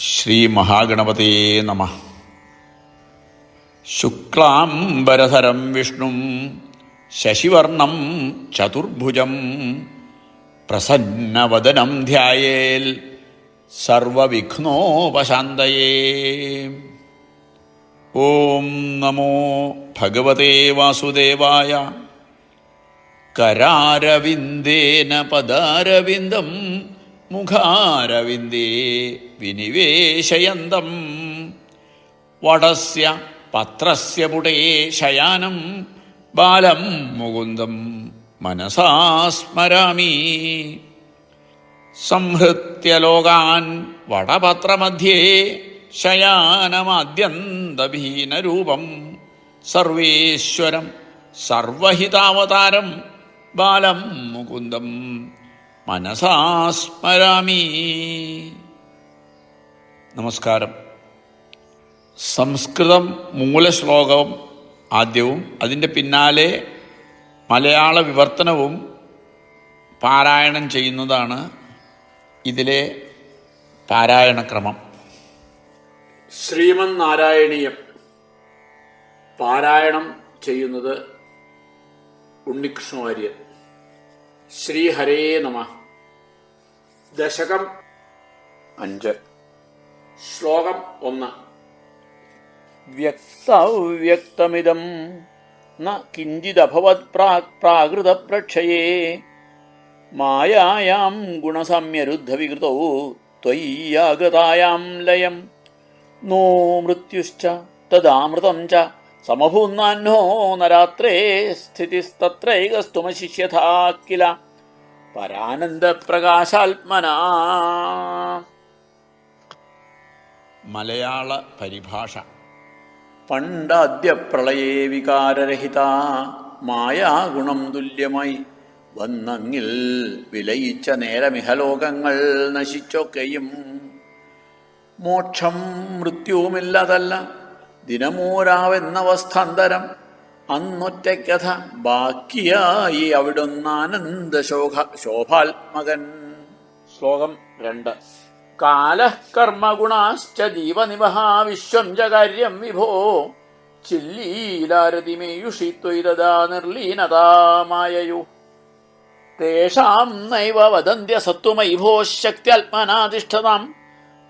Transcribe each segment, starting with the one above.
ശ്രീ മഹാഗണപതേ നമഃ. ശുക്ലാംബരധരം വിഷ്ണും ശശിവർണം ചതുർഭുജം പ്രസന്നവദനം ധ്യായേൽ സർവവിഘ്നോപശാന്തയേ. ഓം നമോ ഭഗവതേ വാസുദേവായ. കരാരവിന്ദേന പദാരവിന്ദം മുഖാരവിന്ദേ വിനിവേശയന്തം വടസ്യ പത്രസ്യ പുടേ ശയാനം ബാലം മുകുന്ദം മനസാ സ്മരാമി. സംഹൃത്യ ലോകാൻ വടപത്രമധ്യേ ശയാനമാദ്യന്തഭീനരൂപം സർവേശ്വരം സർവഹിതാവതാരം ബാലം മുകുന്ദം മനസാ സ്മരാമി. നമസ്കാരം. സംസ്കൃതം മൂലശ്ലോകം ആദ്യവും അതിൻ്റെ പിന്നാലെ മലയാള വിവർത്തനവും പാരായണം ചെയ്യുന്നതാണ് ഇതിലെ പാരായണക്രമം. ശ്രീമന്നാരായണീയം പാരായണം ചെയ്യുന്നത് ഉണ്ണികൃഷ്ണവാര്യർ. ശ്രീഹരേ നമഃ. ദശകം 5, ശ്ലോകം 1. വ്യക്തവ്യക്തമിദം ന കിഞ്ചിദഭവത് പ്രാകൃതപ്രക്ഷയേ മായായാം ഗുണസമ്യരുദ്ധവികൃതൗ ത്വയ്യാഗതായാം ലയം നോ മൃത്യുശ്ച തദാമൃതം ച സമഭൂന്നാന്നോ നരാത്രേ സ്ഥിതിസ്തത്രൈകസ്തുമശിഷ്യഥാ കില പരാനന്ദപ്രകാശാത്മനാ. മലയാള പരിഭാഷ. പണ്ടാദ്യ പ്രളയേ വികാരരഹിത മായാഗുണം തുല്യമായി വന്നങ്ങിൽ വിലയിച്ച നേരമിഹലോകങ്ങൾ നശിച്ചൊക്കെയും മോക്ഷം മൃത്യുവുമില്ലതല്ല ദിനമൂരാവെന്നവസ്ഥാന്തരം അന്നൊറ്റക്കഥ ബാക്കിയായി അവിടുന്നാനന്ദ ശോഭാത്മകൻ. ശ്ലോകം 2. കാലഃ കർമ്മഗുണാശ്ച ജീവനിവഹ വിശ്വം ച കാര്യം വിഭോ ചില്ലീലാരതിമേയുഷി ത്വയിദാ നിർലീനതാമായയു തേഷാം നൈവ വദന്ത്യ സത്വമയി ഭോ ശക്ത്യാത്മനാതിഷ്ഠതാം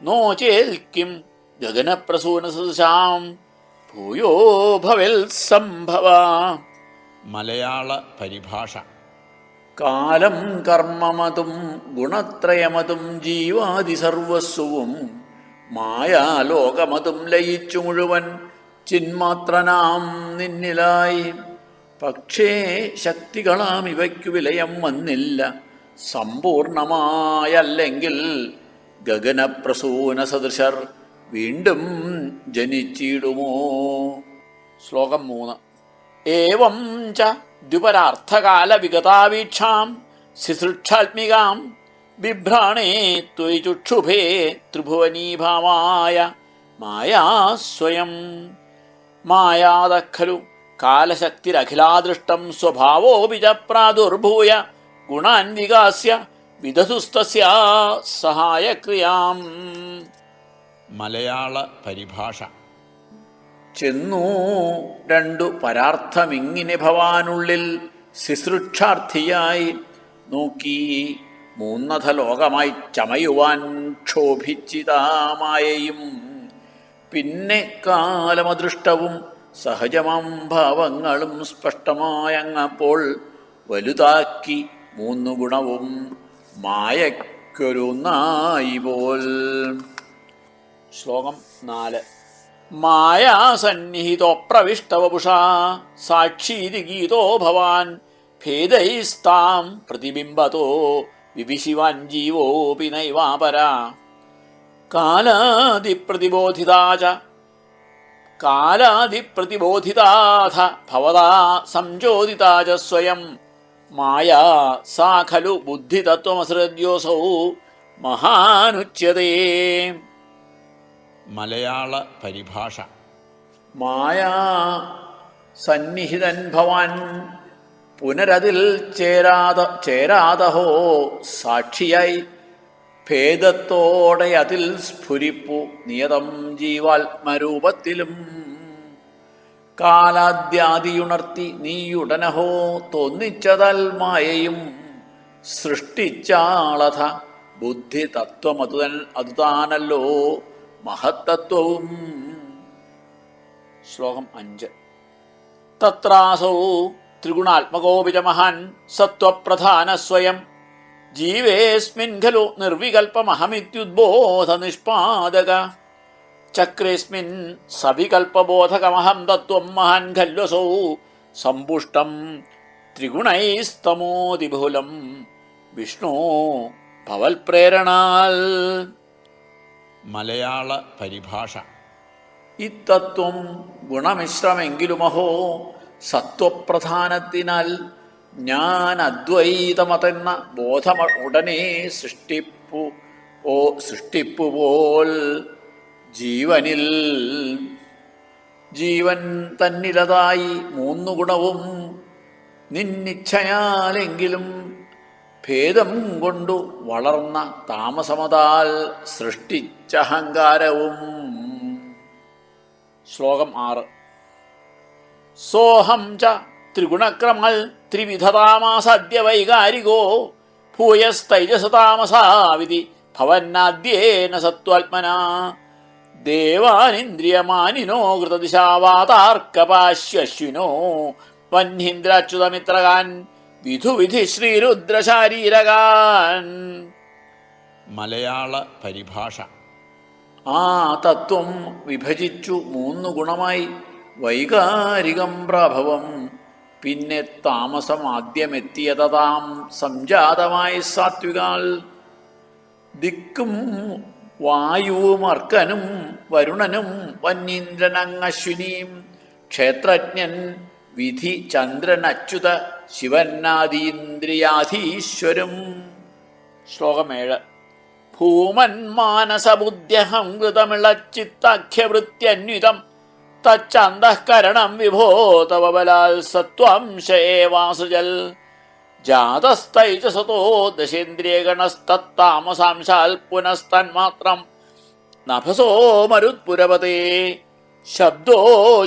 നോ ചേൽ കിം ഗഗനപ്രസൂനസദൃശാം ഭൂയോ ഭവേൽ സംഭവ. മലയാള പരിഭാഷ. കാലം കർമ്മമതും ഗുണത്രയമതും ജീവാദി സർവസ്വവും മായാലോകമതും ലയിച്ചു മുഴുവൻ ചിന്മാത്രനാം നിന്നിലായി. പക്ഷേ ശക്തികളാം ഇവയ്ക്കു വിലയം വന്നില്ല സമ്പൂർണമായല്ലെങ്കിൽ ഗഗനപ്രസൂന സദൃശർ വീണ്ടും ജനിച്ചിടുമോ. ശ്ലോകം 3. ഏവം ച ദ്വിപരാർത്ഥകാല വിഗതാവീക്ഷാം ശിസൃക്ഷാത്മികാം ബിഭ്രാണേ ത്വയി ചുക്ഷുഭേ ത്രിഭുവനീഭാവായ മായാ സ്വയം മായാദഃ ഖലു കാലശക്തിരഖിലാദൃഷ്ടം സ്വഭാവോപി ച പ്രാദുർഭൂയ ഗുണാൻ വികാസ്യ വിദധുസ്തസ്യാ സഹായക്രിയാം. മലയാള പരിഭാഷ. ചെന്നു 2 പരാർത്ഥമിങ്ങിനെ ഭവാനുള്ളിൽ ശുശ്രൂഷാർത്ഥിയായി നോക്കി മൂന്നഥ ലോകമായി ചമയുവാൻ ക്ഷോഭിച്ചിതാമായയും പിന്നെ കാലമദൃഷ്ടവും സഹജമാം ഭാവങ്ങളും സ്പഷ്ടമായങ്ങപ്പോൾ വലുതാക്കി 3 ഗുണവും മായക്കൊരുന്നായി പോൽ. ശ്ലോകം 4. മായാസന്നിഹിതോപ്രവിഷ്ടവപുഷാ സാക്ഷീതി ഗീതോ ഭവാൻ ഭേദൈസ്താം പ്രതിബിംബതോ വിവിശിവാൻ ജീവോപി നൈവാപരാ കാലാദിപ്രതിബോധിതാഥ ഭവതാ സംചോദിതാ ച സ്വയം മായാ സാ ഖലു ബുദ്ധിതത്വമസൃജ്യോസൗ മഹാനുച്യതേ. മലയാള പരിഭാഷ. മായാ സന്നിഹിതൻ ഭവാൻ പുനരതിൽ ചേരാതഹോ സാക്ഷിയായി ഭേദത്തോടെ അതിൽ സ്ഫുരിപ്പു നിയതം ജീവാത്മരൂപത്തിലും കാലാദ്യാദിയുണർത്തി നീയുടനഹോ തോന്നിച്ചതൽ മായയും സൃഷ്ടിച്ചാളഥ ബുദ്ധി അതുതാനല്ലോ മഹത്തത്വവും. ശ്ലോകം 5. തത്രാസൗ ത്രിഗുണാത്മകോപിച മഹാൻ സത്വപ്രധാന സ്വയം ജീവേസ്മിൻ ഖലു നിർവികൽപമഹമിത്യുദ്ബോധ നിഷ്പാദക ചക്രേസ്മിൻ സവികൽപബോധകമഹം തത്വം മഹാൻ ഖല്വസൗ സമ്പുഷ്ടം ത്രിഗുണൈസ്തമോതിബഹുലം വിഷ്ണു ഭവൽപ്രേരണാൽ. മലയാള പരിഭാഷ. ഇത്തത്വം ഗുണമിശ്രമെങ്കിലുമഹോ സത്വപ്രധാനത്തിനാൽ ഞാൻ അദ്വൈതമതെന്ന ബോധം ഉടനെ സൃഷ്ടിപ്പു പോൽ ജീവനിൽ ജീവൻ തന്നിലതായി 3 ഗുണവും നിന്നിച്ഛയാലെങ്കിലും ഭേദം കൊണ്ടു വളർന്ന താമസമതാൽ സൃഷ്ടിച്ചഹങ്കാരവും. ശ്ലോകം 6. സോഹം ച ത്രിഗുണക്രമൽ ത്രിവിധതാമാസദ്യ വൈകാരികോ ഭൂയസ്തൈജസതാമസാവിധി ഭവന്നാദ്യേന സത്വാത്മനാ ദേവാനിന്ദ്രിയമാനിനോ കൃതദിശാവാതാർക്കപാശ്വശ്വിനോ വന്യീന്ദ്രാച്യുതമിത്രകാൻ വിധുവിധി ശ്രീരുദ്രശാരീരകാൻ. മലയാള പരിഭാഷ. ആ തത്വം വിഭജിച്ചു 3 ഗുണമായി വൈകാരികം പ്രഭവം പിന്നെ താമസം ആദ്യമെത്തിയതാം സംജാതമായി സാത്വികാൽ ദിക്കും വായുവും അർക്കനും വരുണനും വന്യീന്ദ്രനങ്ങശ്വിനിയും ക്ഷേത്രജ്ഞൻ വിധി ചന്ദ്രൻ അച്യുത ശിവന്നാദീന്ദ്രിയാധീശ്വരും. ശ്ലോകം 7. ഭൂമൻ മാനസബുദ്ധ്യഹം കൃതമിളച്ചിത്താഖ്യവൃത്യന്വിതം തച്ചന്തഃകരണം വിഭോ തവ ബലാൽ സത്വാംശ ഏവാസൃജൽ ജാതസ്തൈജസതോ ദശേന്ദ്രിയഗണസ്തത്താമസാംശാൽ പുനസ്തന്മാത്രം നഭസോ മരുത്പുരപതേ ശബ്ദോ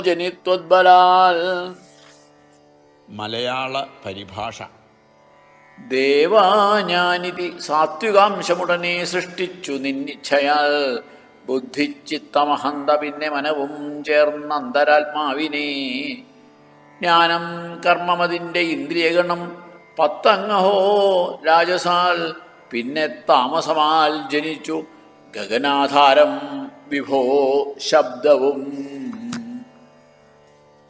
ജനിത്വദ്ബലാൽ. മലയാള പരിഭാഷ. ദേവാഞാനിതി സാത്വികാംശമുടനെ സൃഷ്ടിച്ചു നിന്നിച്ഛയാൽ ബുദ്ധിച്ചിത്തമഹന്ത പിന്നെ മനവും ചേർന്നന്തരാത്മാവിനെ ജ്ഞാനം കർമ്മമതിൻ്റെ ഇന്ദ്രിയഗണം 10 രാജസാൽ പിന്നെ താമസമാൽ ജനിച്ചു ഗഗനാധാരം വിഭോ ശബ്ദവും.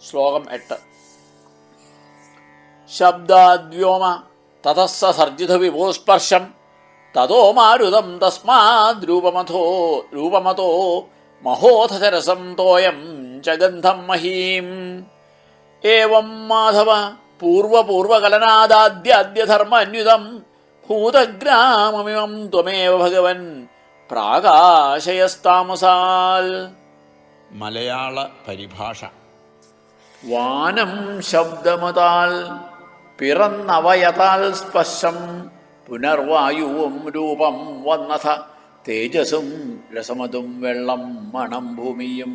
ശ്ലോകം 8. ശബ്ദാദ്വ്യോമ തതസ്സ സർജിത വിഭോസ്പർശം തതോ മാരുതം തസ്മാദ്രൂപമതോ മഹോധരസം തോയം ച ഗന്ധം മഹീം. ഏവം മാധവ പൂർവപൂർവകലനാദാദ്യാദ്യധർമ്മന്യുതം ഭൂതഗ്രാമമിമം ത്വമേവ ഭഗവൻ പ്രാകാശയസ്താമസാൽ. മലയാള പരിഭാഷ. വാനം ശബ്ദമതാൽ പിറന്നവയതാൽ സ്പർശം പുനർവായുവും രൂപം വന്നഥ തേജസ്സും രസമതും വെള്ളം മണം ഭൂമിയും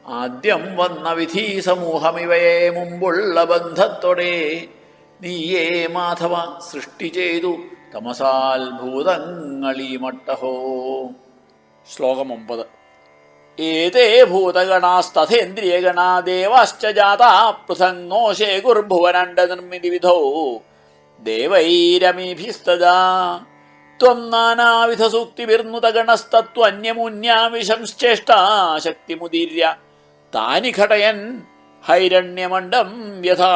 ആദ്യം വന്ന വിധി സമൂഹമിവയെ മുമ്പുള്ള ബന്ധത്തോടെ നീയേ മാധവ സൃഷ്ടി ചെയ്തു തമസാൽ ഭൂതങ്ങളീ മട്ടഹോ. ശ്ലോകം 9. ഏതേ ഭൂതഗണാസ്തഥേന്ദ്രിയഗണാ ദേവാശ്ച ജാതാ പൃഥങ്നോശേ ഗുർഭുവനണ്ഡ നിർമ്മിതി വിധോ ദേവൈരമീഭിസ്തദാ ത്വം നാനാവിധ സൂക്തിഭിർനുതഗണസ്തത്വന്യമുന്യാവിശംശ്ചേഷ്ടാ ശക്തിമുദീര്യ താനി ഘടയൻ ഹൈരണ്യമണ്ഡം യഥാ.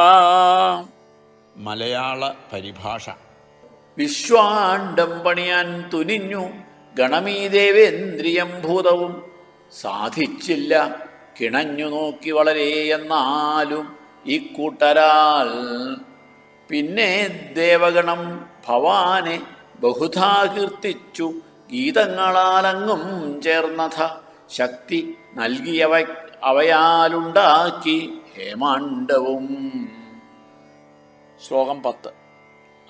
മലയാള പരിഭാഷ. വിശ്വാണ്ഡം പണിയാൻ തുനിഞ്ഞു ഗണമീ ദേവേന്ദ്രിയം ഭൂതവും സാധിച്ചില്ല കിണഞ്ഞു നോക്കി വളരെ എന്നാലും ഇക്കൂട്ടരാൽ പിന്നെ ദേവഗണം ഭവാനെ ബഹുധാ കീർത്തിച്ചു ഗീതങ്ങളാലങ്ങും ചേർന്നഥ ശക്തി അവയാലുണ്ടാക്കി ഹേമാണ്ഡവും. ശ്ലോകം 10.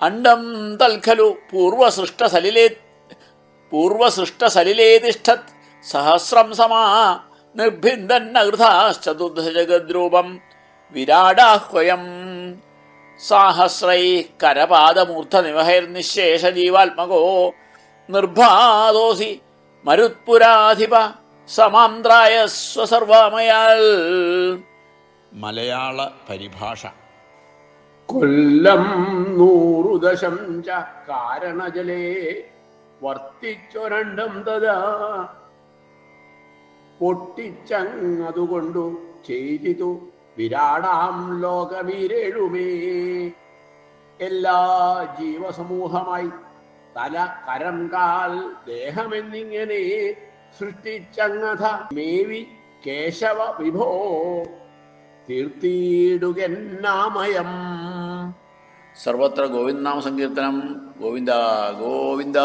അണ്ഡം തൽഖലു പൂർവസൃഷ്ടസലിലേതിഷ്ഠത് സഹസ്രം സമാ നിർഭിന്ദന്നഘൃതാശ്ചതുർധജഗദ്രൂപം വിരാടാഹ്വയം സാഹസ്രൈ കരപാദമൂർധനിവഹൈർനിശേഷജീവാത്മകോ നിർഭാദോസി മരുത്പുരാധിപ സമാന്ത്രായ സ്വസർവമയാൽ. മലയാള പരിഭാഷ. കൊല്ലം 100 ദശം ച കാരണജലേ വർത്തിച്ചൊരണ്ടം തഥാ പൊട്ടിച്ചങ്ങതുകൊണ്ടു ചെയ്തിതു വിരാടാം ലോകമീരേഴുമേ. എല്ലാ ജീവസമൂഹമായി തല, കരം, കാൽ, ദേഹമെന്നിങ്ങനെ സൃഷ്ടിച്ചങ്ങഥ മേവി കേശവ വിഭോ തീർത്തിയിടുകന്നാമയം. സർവത്ര ഗോവിന്ദനാമ സങ്കീർത്തനം. ഗോവിന്ദ ഗോവിന്ദ.